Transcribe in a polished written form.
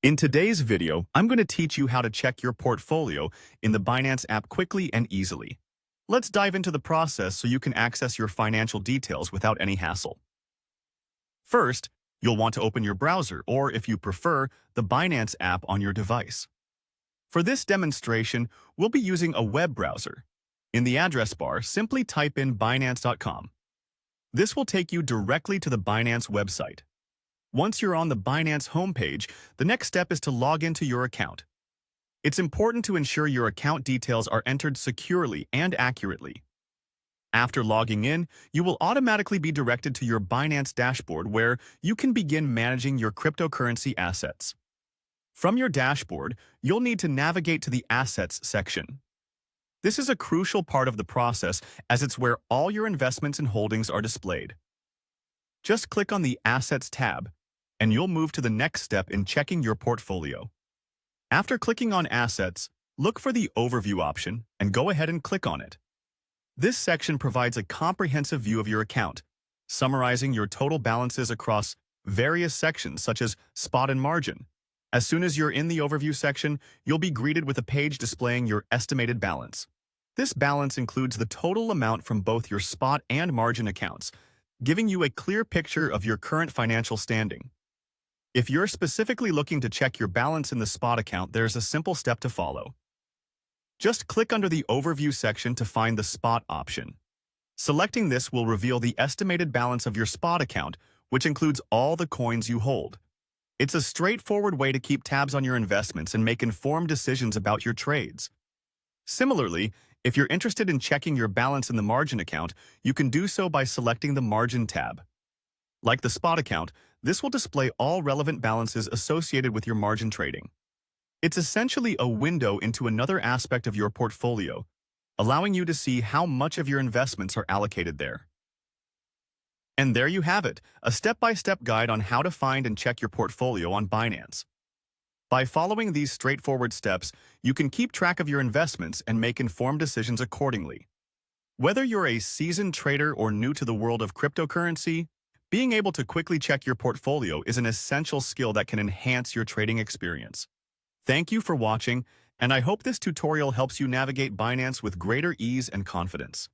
In today's video, I'm going to teach you how to check your portfolio in the Binance app quickly and easily. Let's dive into the process so you can access your financial details without any hassle. First, you'll want to open your browser or, if you prefer, the Binance app on your device. For this demonstration, we'll be using a web browser. In the address bar, simply type in Binance.com. This will take you directly to the Binance website. Once you're on the Binance homepage, the next step is to log into your account. It's important to ensure your account details are entered securely and accurately. After logging in, you will automatically be directed to your Binance dashboard where you can begin managing your cryptocurrency assets. From your dashboard, you'll need to navigate to the Assets section. This is a crucial part of the process as it's where all your investments and holdings are displayed. Just click on the Assets tab, and you'll move to the next step in checking your portfolio. After clicking on Assets, look for the Overview option and go ahead and click on it. This section provides a comprehensive view of your account, summarizing your total balances across various sections such as spot and margin. As soon as you're in the Overview section, you'll be greeted with a page displaying your estimated balance. This balance includes the total amount from both your spot and margin accounts, giving you a clear picture of your current financial standing. If you're specifically looking to check your balance in the spot account, there's a simple step to follow. Just click under the Overview section to find the Spot option. Selecting this will reveal the estimated balance of your spot account, which includes all the coins you hold. It's a straightforward way to keep tabs on your investments and make informed decisions about your trades. Similarly, if you're interested in checking your balance in the margin account, you can do so by selecting the Margin tab. Like the spot account, this will display all relevant balances associated with your margin trading. It's essentially a window into another aspect of your portfolio, allowing you to see how much of your investments are allocated there. And there you have it, a step-by-step guide on how to find and check your portfolio on Binance. By following these straightforward steps, you can keep track of your investments and make informed decisions accordingly. Whether you're a seasoned trader or new to the world of cryptocurrency, being able to quickly check your portfolio is an essential skill that can enhance your trading experience. Thank you for watching, and I hope this tutorial helps you navigate Binance with greater ease and confidence.